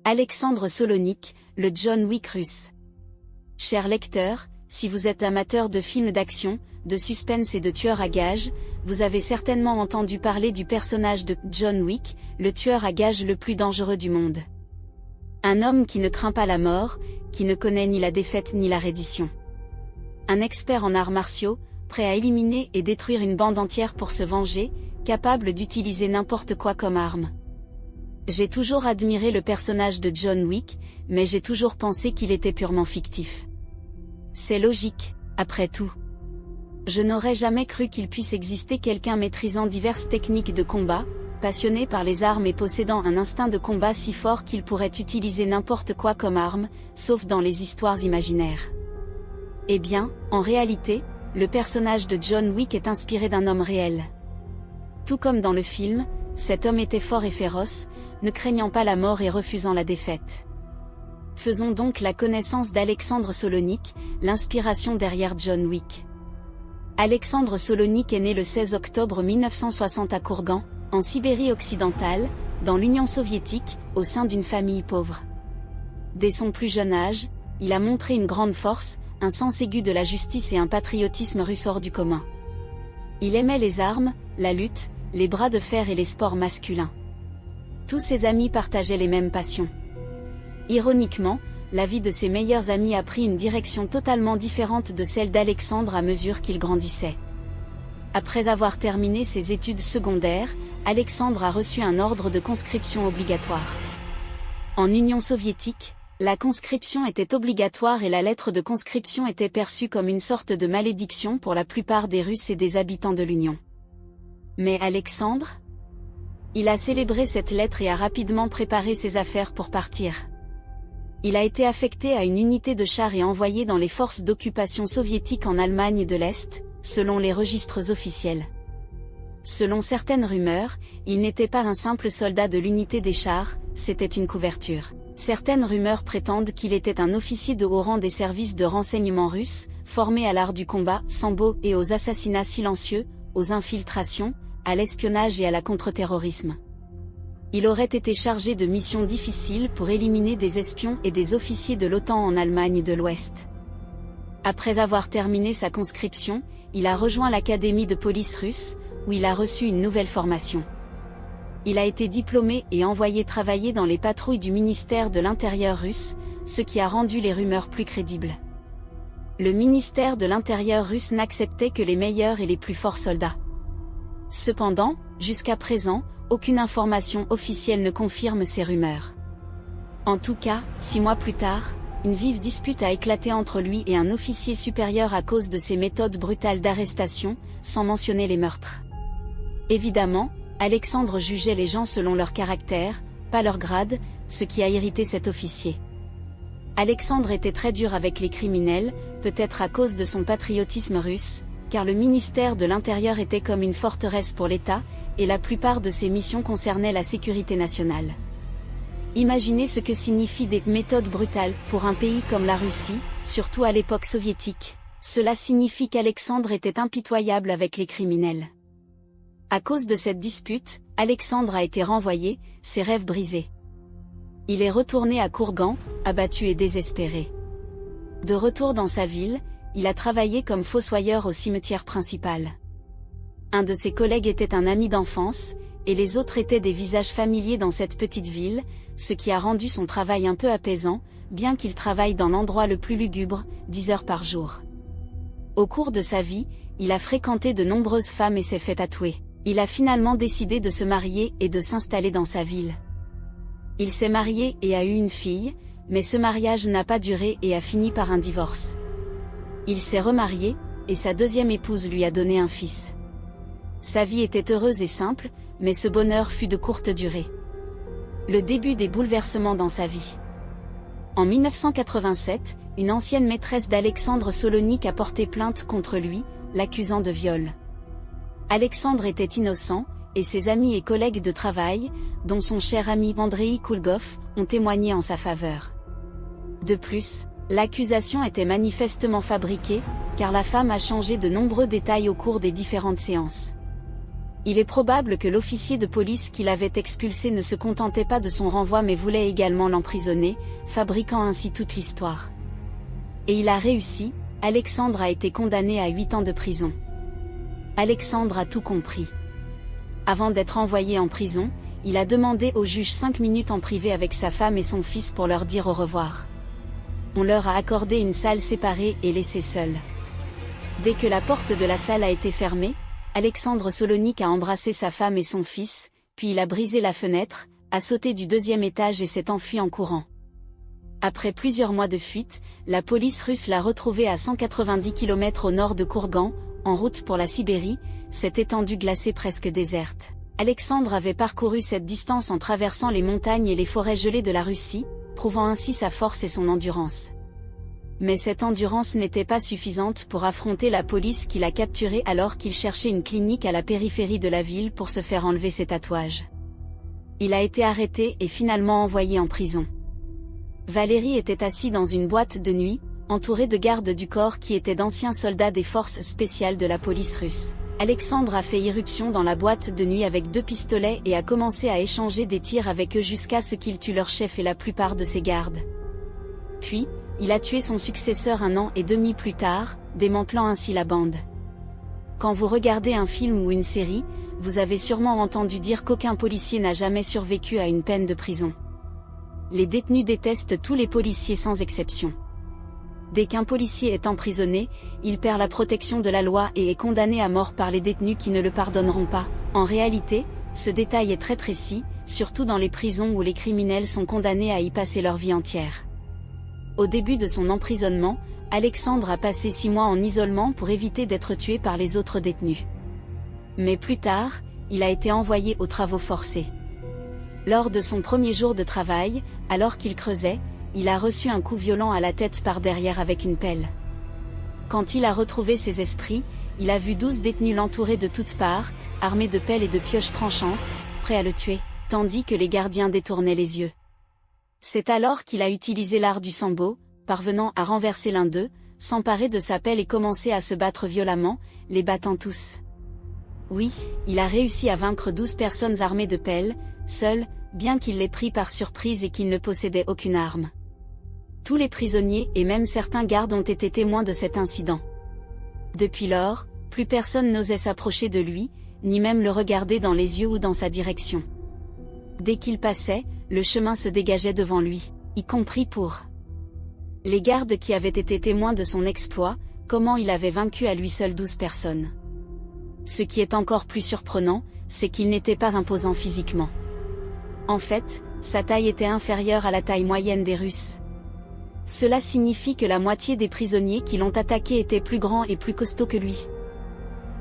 Alexandre Solonich, le John Wick russe. Chers lecteurs, si vous êtes amateur de films d'action, de suspense et de tueurs à gages, vous avez certainement entendu parler du personnage de John Wick, le tueur à gages le plus dangereux du monde. Un homme qui ne craint pas la mort, qui ne connaît ni la défaite ni la reddition. Un expert en arts martiaux, prêt à éliminer et détruire une bande entière pour se venger, capable d'utiliser n'importe quoi comme arme. J'ai toujours admiré le personnage de John Wick, mais j'ai toujours pensé qu'il était purement fictif. C'est logique, après tout. Je n'aurais jamais cru qu'il puisse exister quelqu'un maîtrisant diverses techniques de combat, passionné par les armes et possédant un instinct de combat si fort qu'il pourrait utiliser n'importe quoi comme arme, sauf dans les histoires imaginaires. Eh bien, en réalité, le personnage de John Wick est inspiré d'un homme réel. Tout comme dans le film, cet homme était fort et féroce, ne craignant pas la mort et refusant la défaite. Faisons donc la connaissance d'Alexandre Solonich, l'inspiration derrière John Wick. Alexandre Solonich est né le 16 octobre 1960 à Kourgan, en Sibérie occidentale, dans l'Union soviétique, au sein d'une famille pauvre. Dès son plus jeune âge, il a montré une grande force, un sens aigu de la justice et un patriotisme russe hors du commun. Il aimait les armes, la lutte, les bras de fer et les sports masculins. Tous ses amis partageaient les mêmes passions. Ironiquement, la vie de ses meilleurs amis a pris une direction totalement différente de celle d'Alexandre à mesure qu'il grandissait. Après avoir terminé ses études secondaires, Alexandre a reçu un ordre de conscription obligatoire. En Union soviétique, la conscription était obligatoire et la lettre de conscription était perçue comme une sorte de malédiction pour la plupart des Russes et des habitants de l'Union. Mais Alexandre ? Il a célébré cette lettre et a rapidement préparé ses affaires pour partir. Il a été affecté à une unité de chars et envoyé dans les forces d'occupation soviétiques en Allemagne de l'Est, selon les registres officiels. Selon certaines rumeurs, il n'était pas un simple soldat de l'unité des chars, c'était une couverture. Certaines rumeurs prétendent qu'il était un officier de haut rang des services de renseignement russes, formé à l'art du combat, sambo et aux assassinats silencieux, aux infiltrations, à l'espionnage et à la contre-terrorisme. Il aurait été chargé de missions difficiles pour éliminer des espions et des officiers de l'OTAN en Allemagne de l'Ouest. Après avoir terminé sa conscription, il a rejoint l'académie de police russe, où il a reçu une nouvelle formation. Il a été diplômé et envoyé travailler dans les patrouilles du ministère de l'Intérieur russe, ce qui a rendu les rumeurs plus crédibles. Le ministère de l'Intérieur russe n'acceptait que les meilleurs et les plus forts soldats. Cependant, jusqu'à présent, aucune information officielle ne confirme ces rumeurs. En tout cas, 6 mois plus tard, une vive dispute a éclaté entre lui et un officier supérieur à cause de ses méthodes brutales d'arrestation, sans mentionner les meurtres. Évidemment, Alexandre jugeait les gens selon leur caractère, pas leur grade, ce qui a irrité cet officier. Alexandre était très dur avec les criminels, peut-être à cause de son patriotisme russe, car le ministère de l'Intérieur était comme une forteresse pour l'État, et la plupart de ses missions concernaient la sécurité nationale. Imaginez ce que signifient des méthodes brutales pour un pays comme la Russie, surtout à l'époque soviétique. Cela signifie qu'Alexandre était impitoyable avec les criminels. À cause de cette dispute, Alexandre a été renvoyé, ses rêves brisés. Il est retourné à Kourgan, abattu et désespéré. De retour dans sa ville, il a travaillé comme fossoyeur au cimetière principal. Un de ses collègues était un ami d'enfance, et les autres étaient des visages familiers dans cette petite ville, ce qui a rendu son travail un peu apaisant, bien qu'il travaille dans l'endroit le plus lugubre, 10 heures par jour. Au cours de sa vie, il a fréquenté de nombreuses femmes et s'est fait tatouer. Il a finalement décidé de se marier et de s'installer dans sa ville. Il s'est marié et a eu une fille, mais ce mariage n'a pas duré et a fini par un divorce. Il s'est remarié, et sa deuxième épouse lui a donné un fils. Sa vie était heureuse et simple, mais ce bonheur fut de courte durée. Le début des bouleversements dans sa vie. En 1987, une ancienne maîtresse d'Alexandre Solonich a porté plainte contre lui, l'accusant de viol. Alexandre était innocent, et ses amis et collègues de travail, dont son cher ami Andrei Koulgov, ont témoigné en sa faveur. De plus, l'accusation était manifestement fabriquée, car la femme a changé de nombreux détails au cours des différentes séances. Il est probable que l'officier de police qui l'avait expulsé ne se contentait pas de son renvoi mais voulait également l'emprisonner, fabriquant ainsi toute l'histoire. Et il a réussi, Alexandre a été condamné à 8 ans de prison. Alexandre a tout compris. Avant d'être envoyé en prison, il a demandé au juge 5 minutes en privé avec sa femme et son fils pour leur dire au revoir. On leur a accordé une salle séparée et laissé seuls. Dès que la porte de la salle a été fermée, Alexandre Solonic a embrassé sa femme et son fils, puis il a brisé la fenêtre, a sauté du 2e étage et s'est enfui en courant. Après plusieurs mois de fuite, la police russe l'a retrouvé à 190 km au nord de Kourgan, en route pour la Sibérie, cette étendue glacée presque déserte. Alexandre avait parcouru cette distance en traversant les montagnes et les forêts gelées de la Russie, prouvant ainsi sa force et son endurance. Mais cette endurance n'était pas suffisante pour affronter la police qui l'a capturé alors qu'il cherchait une clinique à la périphérie de la ville pour se faire enlever ses tatouages. Il a été arrêté et finalement envoyé en prison. Valéry était assis dans une boîte de nuit, entouré de gardes du corps qui étaient d'anciens soldats des forces spéciales de la police russe. Alexandre a fait irruption dans la boîte de nuit avec 2 pistolets et a commencé à échanger des tirs avec eux jusqu'à ce qu'il tue leur chef et la plupart de ses gardes. Puis, il a tué son successeur 1 an et demi plus tard, démantelant ainsi la bande. Quand vous regardez un film ou une série, vous avez sûrement entendu dire qu'aucun policier n'a jamais survécu à une peine de prison. Les détenus détestent tous les policiers sans exception. Dès qu'un policier est emprisonné, il perd la protection de la loi et est condamné à mort par les détenus qui ne le pardonneront pas. En réalité, ce détail est très précis, surtout dans les prisons où les criminels sont condamnés à y passer leur vie entière. Au début de son emprisonnement, Alexandre a passé 6 mois en isolement pour éviter d'être tué par les autres détenus. Mais plus tard, il a été envoyé aux travaux forcés. Lors de son premier jour de travail, alors qu'il creusait, il a reçu un coup violent à la tête par derrière avec une pelle. Quand il a retrouvé ses esprits, il a vu 12 détenus l'entourer de toutes parts, armés de pelles et de pioches tranchantes, prêts à le tuer, tandis que les gardiens détournaient les yeux. C'est alors qu'il a utilisé l'art du sambo, parvenant à renverser l'un d'eux, s'emparer de sa pelle et commencer à se battre violemment, les battant tous. Oui, il a réussi à vaincre 12 personnes armées de pelles, seul, bien qu'il l'ait pris par surprise et qu'il ne possédait aucune arme. Tous les prisonniers et même certains gardes ont été témoins de cet incident. Depuis lors, plus personne n'osait s'approcher de lui, ni même le regarder dans les yeux ou dans sa direction. Dès qu'il passait, le chemin se dégageait devant lui, y compris pour les gardes qui avaient été témoins de son exploit, comment il avait vaincu à lui seul 12 personnes. Ce qui est encore plus surprenant, c'est qu'il n'était pas imposant physiquement. En fait, sa taille était inférieure à la taille moyenne des Russes. Cela signifie que la moitié des prisonniers qui l'ont attaqué étaient plus grands et plus costauds que lui.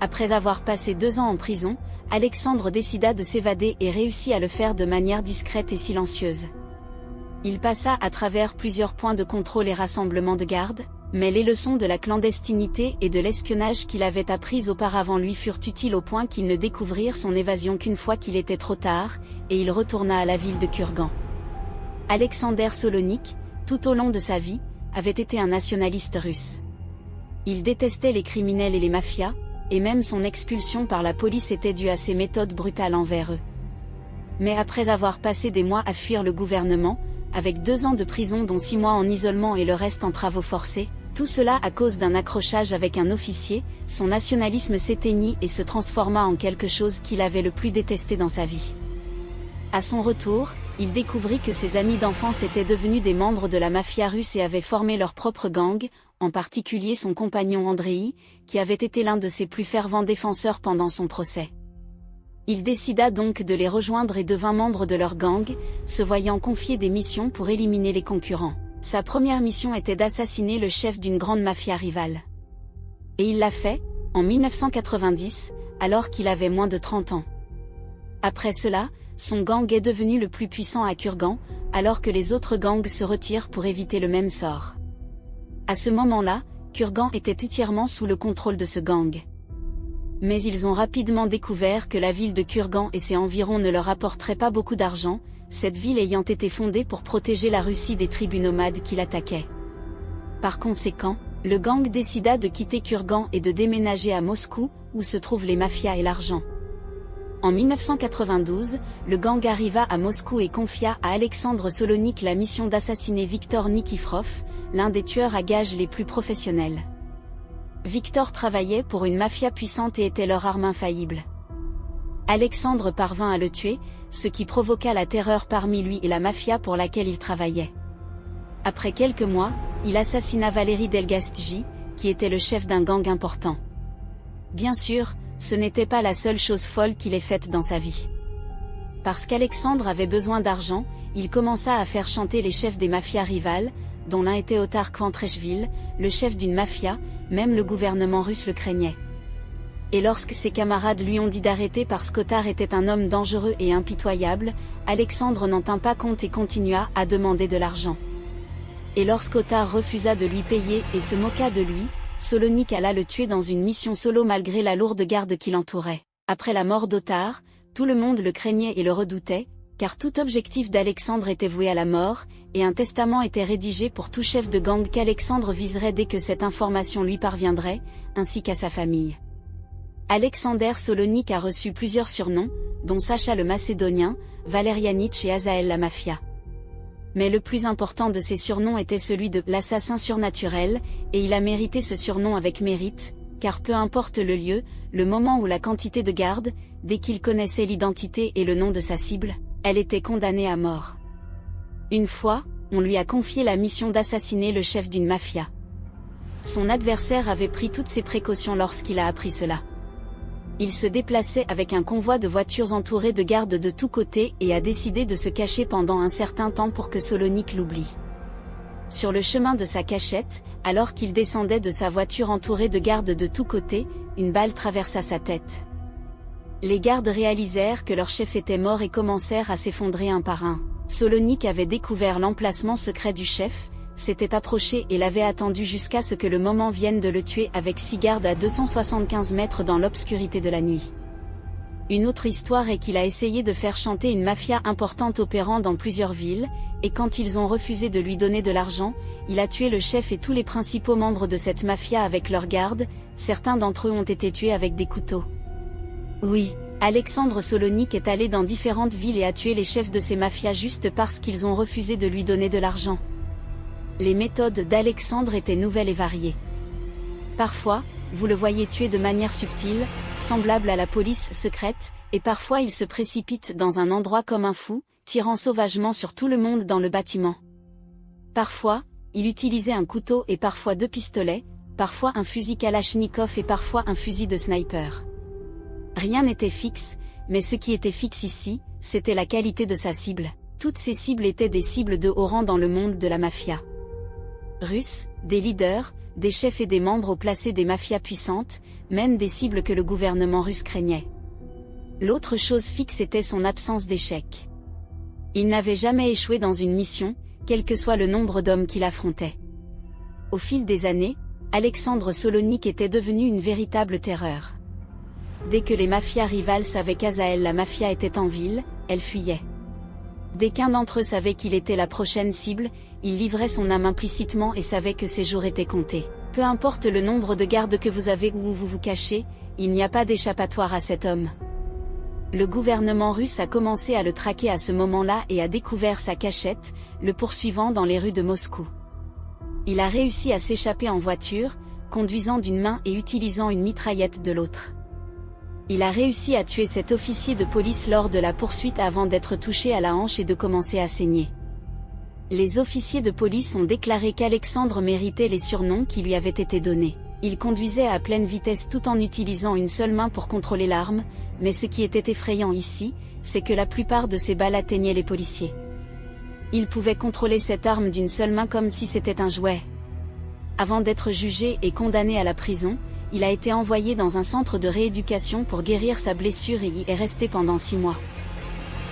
Après avoir passé 2 ans en prison, Alexandre décida de s'évader et réussit à le faire de manière discrète et silencieuse. Il passa à travers plusieurs points de contrôle et rassemblements de garde, mais les leçons de la clandestinité et de l'espionnage qu'il avait apprises auparavant lui furent utiles au point qu'il ne découvrit son évasion qu'une fois qu'il était trop tard, et il retourna à la ville de Kurgan. Alexander Solonic, tout au long de sa vie, avait été un nationaliste russe. Il détestait les criminels et les mafias, et même son expulsion par la police était due à ses méthodes brutales envers eux. Mais après avoir passé des mois à fuir le gouvernement, avec 2 ans de prison dont 6 mois en isolement et le reste en travaux forcés, tout cela à cause d'un accrochage avec un officier, son nationalisme s'éteignit et se transforma en quelque chose qu'il avait le plus détesté dans sa vie. À son retour, il découvrit que ses amis d'enfance étaient devenus des membres de la mafia russe et avaient formé leur propre gang, en particulier son compagnon Andreï, qui avait été l'un de ses plus fervents défenseurs pendant son procès. Il décida donc de les rejoindre et devint membre de leur gang, se voyant confier des missions pour éliminer les concurrents. Sa première mission était d'assassiner le chef d'une grande mafia rivale. Et il l'a fait, en 1990, alors qu'il avait moins de 30 ans. Après cela, son gang est devenu le plus puissant à Kurgan, alors que les autres gangs se retirent pour éviter le même sort. À ce moment-là, Kurgan était entièrement sous le contrôle de ce gang. Mais ils ont rapidement découvert que la ville de Kurgan et ses environs ne leur apporteraient pas beaucoup d'argent, cette ville ayant été fondée pour protéger la Russie des tribus nomades qui l'attaquaient. Par conséquent, le gang décida de quitter Kurgan et de déménager à Moscou, où se trouvent les mafias et l'argent. En 1992, le gang arriva à Moscou et confia à Alexandre Solonik la mission d'assassiner Viktor Nikiforov, l'un des tueurs à gages les plus professionnels. Viktor travaillait pour une mafia puissante et était leur arme infaillible. Alexandre parvint à le tuer, ce qui provoqua la terreur parmi lui et la mafia pour laquelle il travaillait. Après quelques mois, il assassina Valéry Delgastji, qui était le chef d'un gang important. Bien sûr, ce n'était pas la seule chose folle qu'il ait faite dans sa vie. Parce qu'Alexandre avait besoin d'argent, il commença à faire chanter les chefs des mafias rivales, dont l'un était Otar Kvantreshvili, le chef d'une mafia, même le gouvernement russe le craignait. Et lorsque ses camarades lui ont dit d'arrêter parce qu'Otar était un homme dangereux et impitoyable, Alexandre n'en tint pas compte et continua à demander de l'argent. Et lorsqu'Otar refusa de lui payer et se moqua de lui, Solonik alla le tuer dans une mission solo malgré la lourde garde qui l'entourait. Après la mort d'Otar, tout le monde le craignait et le redoutait, car tout objectif d'Alexandre était voué à la mort, et un testament était rédigé pour tout chef de gang qu'Alexandre viserait dès que cette information lui parviendrait, ainsi qu'à sa famille. Alexander Solonik a reçu plusieurs surnoms, dont Sacha le Macédonien, Valerianitch et Azaël la Mafia. Mais le plus important de ces surnoms était celui de « l'assassin surnaturel », et il a mérité ce surnom avec mérite, car peu importe le lieu, le moment ou la quantité de garde, dès qu'il connaissait l'identité et le nom de sa cible, elle était condamnée à mort. Une fois, on lui a confié la mission d'assassiner le chef d'une mafia. Son adversaire avait pris toutes ses précautions lorsqu'il a appris cela. Il se déplaçait avec un convoi de voitures entourées de gardes de tous côtés et a décidé de se cacher pendant un certain temps pour que Solonik l'oublie. Sur le chemin de sa cachette, alors qu'il descendait de sa voiture entourée de gardes de tous côtés, une balle traversa sa tête. Les gardes réalisèrent que leur chef était mort et commencèrent à s'effondrer un par un. Solonik avait découvert l'emplacement secret du chef, s'était approché et l'avait attendu jusqu'à ce que le moment vienne de le tuer avec 6 gardes à 275 mètres dans l'obscurité de la nuit. Une autre histoire est qu'il a essayé de faire chanter une mafia importante opérant dans plusieurs villes, et quand ils ont refusé de lui donner de l'argent, il a tué le chef et tous les principaux membres de cette mafia avec leurs gardes, certains d'entre eux ont été tués avec des couteaux. Oui, Alexandre Solonik est allé dans différentes villes et a tué les chefs de ces mafias juste parce qu'ils ont refusé de lui donner de l'argent. Les méthodes d'Alexandre étaient nouvelles et variées. Parfois, vous le voyez tuer de manière subtile, semblable à la police secrète, et parfois il se précipite dans un endroit comme un fou, tirant sauvagement sur tout le monde dans le bâtiment. Parfois, il utilisait un couteau et parfois 2 pistolets, parfois un fusil Kalachnikov et parfois un fusil de sniper. Rien n'était fixe, mais ce qui était fixe ici, c'était la qualité de sa cible. Toutes ces cibles étaient des cibles de haut rang dans le monde de la mafia russe, des leaders, des chefs et des membres haut placés des mafias puissantes, même des cibles que le gouvernement russe craignait. L'autre chose fixe était son absence d'échec. Il n'avait jamais échoué dans une mission, quel que soit le nombre d'hommes qu'il affrontait. Au fil des années, Alexandre Solonik était devenu une véritable terreur. Dès que les mafias rivales savaient qu'Azaël la mafia était en ville, elle fuyait. Dès qu'un d'entre eux savait qu'il était la prochaine cible, il livrait son âme implicitement et savait que ses jours étaient comptés. Peu importe le nombre de gardes que vous avez ou où vous vous cachez, il n'y a pas d'échappatoire à cet homme. Le gouvernement russe a commencé à le traquer à ce moment-là et a découvert sa cachette, le poursuivant dans les rues de Moscou. Il a réussi à s'échapper en voiture, conduisant d'une main et utilisant une mitraillette de l'autre. Il a réussi à tuer cet officier de police lors de la poursuite avant d'être touché à la hanche et de commencer à saigner. Les officiers de police ont déclaré qu'Alexandre méritait les surnoms qui lui avaient été donnés. Il conduisait à pleine vitesse tout en utilisant une seule main pour contrôler l'arme, mais ce qui était effrayant ici, c'est que la plupart de ses balles atteignaient les policiers. Il pouvait contrôler cette arme d'une seule main comme si c'était un jouet. Avant d'être jugé et condamné à la prison, il a été envoyé dans un centre de rééducation pour guérir sa blessure et y est resté pendant 6 mois.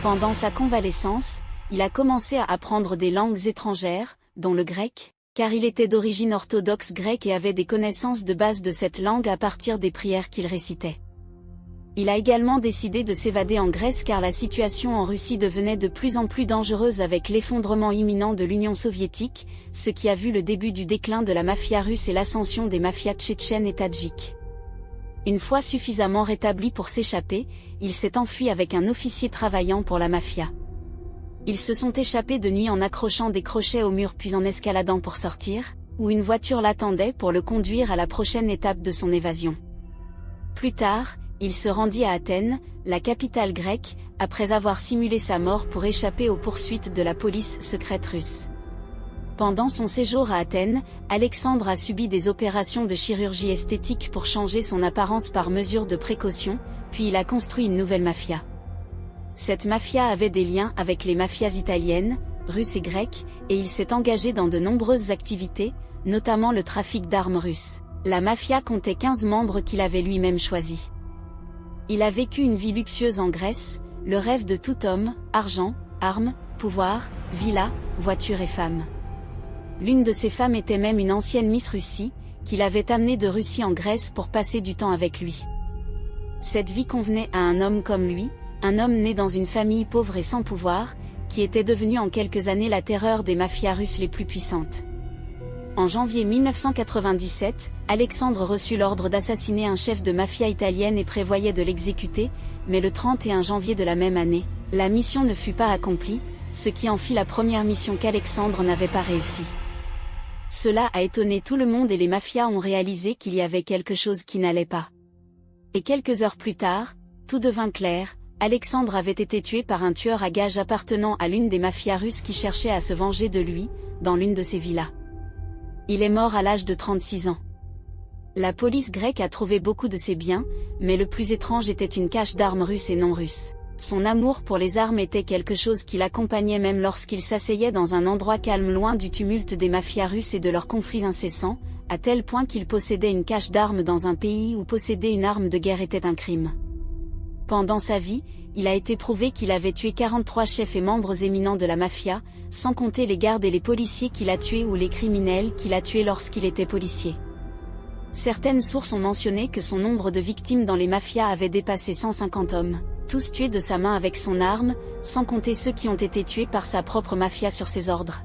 Pendant sa convalescence, il a commencé à apprendre des langues étrangères, dont le grec, car il était d'origine orthodoxe grecque et avait des connaissances de base de cette langue à partir des prières qu'il récitait. Il a également décidé de s'évader en Grèce car la situation en Russie devenait de plus en plus dangereuse avec l'effondrement imminent de l'Union soviétique, ce qui a vu le début du déclin de la mafia russe et l'ascension des mafias tchétchènes et tadjiques. Une fois suffisamment rétabli pour s'échapper, il s'est enfui avec un officier travaillant pour la mafia. Ils se sont échappés de nuit en accrochant des crochets au mur puis en escaladant pour sortir, où une voiture l'attendait pour le conduire à la prochaine étape de son évasion. Plus tard, il se rendit à Athènes, la capitale grecque, après avoir simulé sa mort pour échapper aux poursuites de la police secrète russe. Pendant son séjour à Athènes, Alexandre a subi des opérations de chirurgie esthétique pour changer son apparence par mesure de précaution, puis il a construit une nouvelle mafia. Cette mafia avait des liens avec les mafias italiennes, russes et grecques, et il s'est engagé dans de nombreuses activités, notamment le trafic d'armes russes. La mafia comptait 15 membres qu'il avait lui-même choisis. Il a vécu une vie luxueuse en Grèce, le rêve de tout homme, argent, armes, pouvoir, villa, voiture et femme. L'une de ces femmes était même une ancienne Miss Russie, qu'il avait amenée de Russie en Grèce pour passer du temps avec lui. Cette vie convenait à un homme comme lui, un homme né dans une famille pauvre et sans pouvoir, qui était devenu en quelques années la terreur des mafias russes les plus puissantes. En janvier 1997, Alexandre reçut l'ordre d'assassiner un chef de mafia italienne et prévoyait de l'exécuter, mais le 31 janvier de la même année, la mission ne fut pas accomplie, ce qui en fit la première mission qu'Alexandre n'avait pas réussi. Cela a étonné tout le monde et les mafias ont réalisé qu'il y avait quelque chose qui n'allait pas. Et quelques heures plus tard, tout devint clair, Alexandre avait été tué par un tueur à gages appartenant à l'une des mafias russes qui cherchait à se venger de lui, dans l'une de ses villas. Il est mort à l'âge de 36 ans. La police grecque a trouvé beaucoup de ses biens, mais le plus étrange était une cache d'armes russes et non russes. Son amour pour les armes était quelque chose qui l'accompagnait même lorsqu'il s'asseyait dans un endroit calme loin du tumulte des mafias russes et de leurs conflits incessants, à tel point qu'il possédait une cache d'armes dans un pays où posséder une arme de guerre était un crime. Pendant sa vie, il a été prouvé qu'il avait tué 43 chefs et membres éminents de la mafia, sans compter les gardes et les policiers qu'il a tués ou les criminels qu'il a tués lorsqu'il était policier. Certaines sources ont mentionné que son nombre de victimes dans les mafias avait dépassé 150 hommes, tous tués de sa main avec son arme, sans compter ceux qui ont été tués par sa propre mafia sur ses ordres.